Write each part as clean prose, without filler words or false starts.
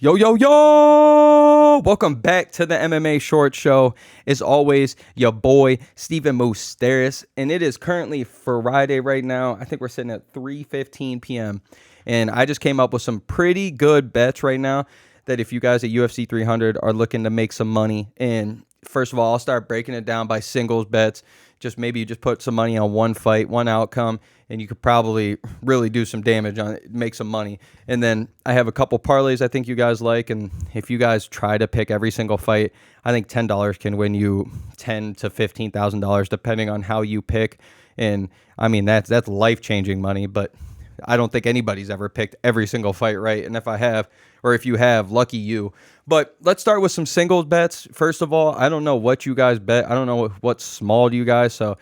Yo, yo, yo! Welcome back to the MMA Short Show. As always, your boy, Stephen Moustaris. And it is currently Friday right now. I think we're sitting at 3:15 p.m. And I just came up with some pretty good bets right now that if you guys at UFC 300 are looking to make some money. And first of all, I'll start breaking it down by singles bets. Maybe you just put some money on one fight, one outcome, and you could probably really do some damage on it, make some money. And then I have a couple parlays I think you guys like, and if you guys try to pick every single fight, I think $10 can win you $10,000 to $15,000 depending on how you pick. And I mean that's life-changing money, but I don't think anybody's ever picked every single fight right. And if I have, or if you have, lucky you. But let's start with some singles bets. First of all, I don't know what you guys bet. I don't know what's small to you guys. So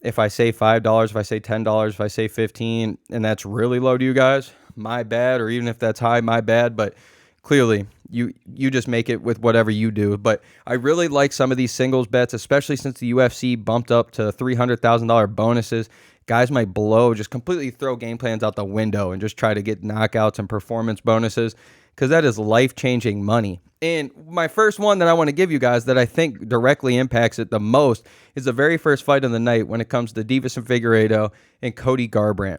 if I say $5, if I say $10, if I say 15, and that's really low to you guys, my bad. Or even if that's high, my bad. But clearly, you just make it with whatever you do. But I really like some of these singles bets, especially since the UFC bumped up to $300,000 bonuses. Guys might just completely throw game plans out the window and just try to get knockouts and performance bonuses because that is life-changing money. And my first one that I want to give you guys that I think directly impacts it the most is the very first fight of the night when it comes to Divas and Figueiredo and Cody Garbrandt.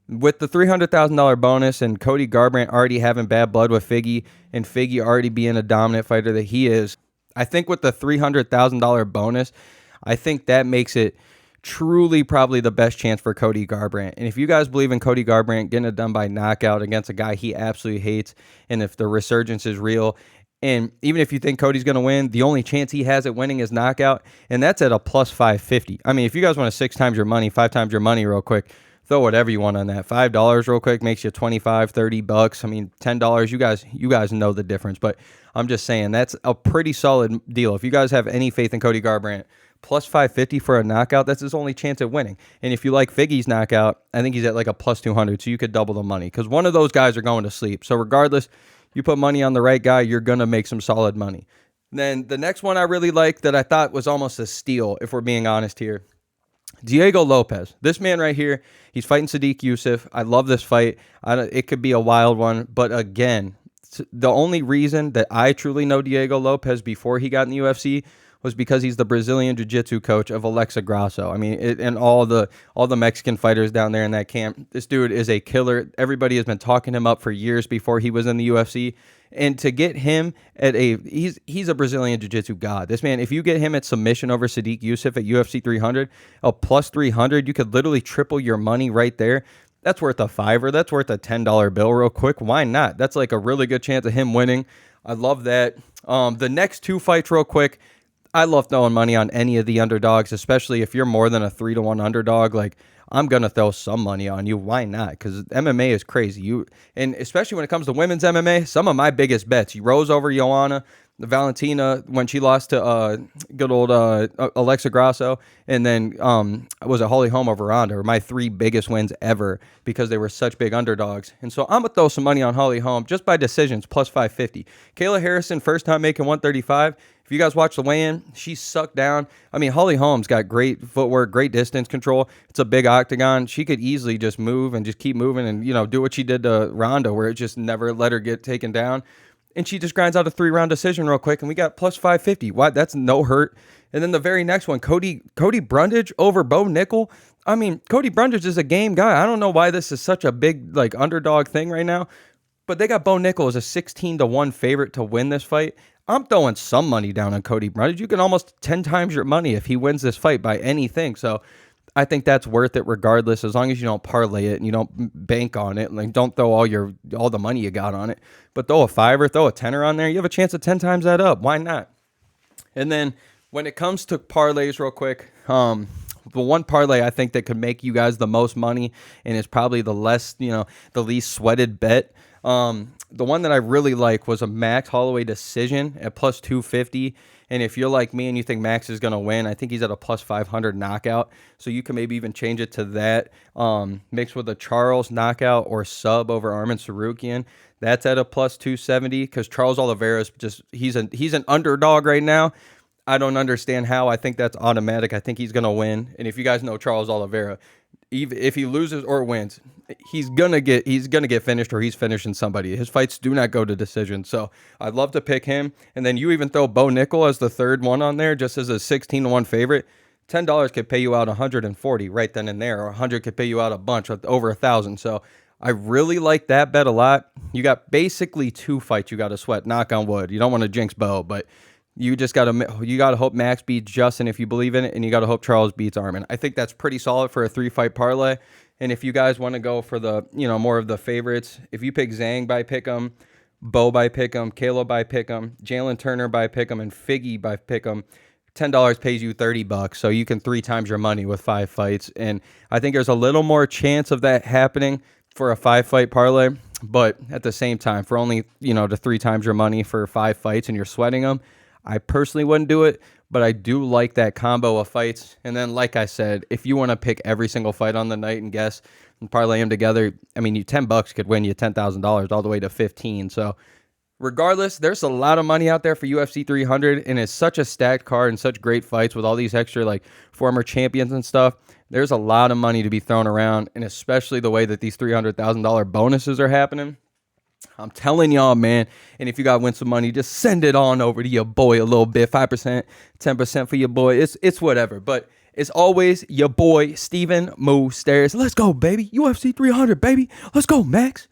With the $300,000 bonus and Cody Garbrandt already having bad blood with Figgy and Figgy already being a dominant fighter that he is, I think with the $300,000 bonus, I think that makes it truly probably the best chance for Cody Garbrandt. And if you guys believe in Cody Garbrandt getting it done by knockout against a guy he absolutely hates, and if the resurgence is real, and even if you think Cody's going to win, the only chance he has at winning is knockout, and that's at a plus 550. I mean, if you guys want to 6 times your money, 5 times your money real quick, throw whatever you want on that. $5 real quick makes you 25, $30. I mean, $10, you guys know the difference, but I'm just saying that's a pretty solid deal. If you guys have any faith in Cody Garbrandt, plus 550 for a knockout, that's his only chance at winning. And if you like Figgy's knockout, I think he's at like a plus 200, so you could double the money because one of those guys are going to sleep. So regardless, you put money on the right guy, you're going to make some solid money. Then the next one I really like that I thought was almost a steal, if we're being honest here, Diego Lopez. This man right here, he's fighting Sadiq Youssef. I love this fight. It could be a wild one, but again, the only reason that I truly know Diego Lopez before he got in the UFC was because he's the Brazilian jiu-jitsu coach of Alexa Grasso. I mean, and all the Mexican fighters down there in that camp. This dude is a killer. Everybody has been talking him up for years before he was in the UFC. And to get him at he's a Brazilian jiu-jitsu god. This man, if you get him at submission over Sadiq Youssef at UFC 300, a plus 300, you could literally triple your money right there. That's worth a $5. That's worth a $10 bill real quick. Why not? That's like a really good chance of him winning. I love that. The next 2 fights real quick. I love throwing money on any of the underdogs, especially if you're more than a 3-1 underdog. Like, I'm going to throw some money on you. Why not? Because MMA is crazy. And especially when it comes to women's MMA, some of my biggest bets, Rose over Joanna, Valentina when she lost to good old Alexa Grasso, and then was it Holly Holm over Ronda, were my 3 biggest wins ever because they were such big underdogs. And so I'm going to throw some money on Holly Holm just by decisions, plus 550. Kayla Harrison, first time making 135. If you guys watch the weigh-in, she sucked down. I mean, Holly Holm's got great footwork, great distance control. It's a big octagon. She could easily just move and just keep moving and, do what she did to Ronda, where it just never let her get taken down. And she just grinds out a 3-round decision real quick, and we got plus 550. Why? That's no hurt. And then the very next one, Cody Brundage over Bo Nickel. I mean, Cody Brundage is a game guy. I don't know why this is such a big underdog thing right now, but they got Bo Nickel as a 16-1 favorite to win this fight. I'm throwing some money down on Cody Brundage. You can almost 10 times your money if he wins this fight by anything. So I think that's worth it regardless, as long as you don't parlay it and you don't bank on it. Like, don't throw all the money you got on it, but throw a $5, throw a $10 on there. You have a chance of 10 times that up. Why not? And then when it comes to parlays real quick, the one parlay I think that could make you guys the most money and is probably the least sweated bet. The one that I really like was a Max Holloway decision at plus 250. And if you're like me and you think Max is going to win, I think he's at a plus 500 knockout. So you can maybe even change it to that, mixed with a Charles knockout or sub over Arman Sarukian. That's at a plus 270 because Charles Oliveira's he's an underdog right now. I don't understand how. I think that's automatic. I think he's going to win. And if you guys know Charles Oliveira, even if he loses or wins, he's gonna get finished, or he's finishing somebody. His fights do not go to decision. So I'd love to pick him. And then you even throw Bo Nickel as the third one on there, just as a 16-1 favorite. $10 could pay you out 140 right then and there, or 100 could pay you out a bunch, over 1,000. So I really like that bet a lot. You got basically two fights you got to sweat. Knock on wood. You don't want to jinx Bo, but you gotta hope Max beats Justin if you believe in it, and you gotta hope Charles beats Armin. I think that's pretty solid for a 3-fight parlay. And if you guys want to go for the more of the favorites, if you pick Zhang by pick'em, Bo by pick'em, Caleb by pick'em, Jalen Turner by pick'em, and Figgy by pick'em, $10 pays you $30, so you can 3 times your money with 5 fights. And I think there's a little more chance of that happening for a 5-fight parlay. But at the same time, for only to 3 times your money for 5 fights and you're sweating them, I personally wouldn't do it, but I do like that combo of fights. And then, like I said, if you want to pick every single fight on the night and guess and parlay them together, I mean, you $10 could win you $10,000 all the way to 15. So regardless, there's a lot of money out there for UFC 300, and it's such a stacked card and such great fights with all these extra like former champions and stuff. There's a lot of money to be thrown around, and especially the way that these $300,000 bonuses are happening. I'm telling y'all, man. And if you got to win some money, just send it on over to your boy a little bit. 5%, 10% for your boy. It's whatever. But it's always your boy, Steven Moustaris. Let's go, baby. UFC 300, baby. Let's go, Max.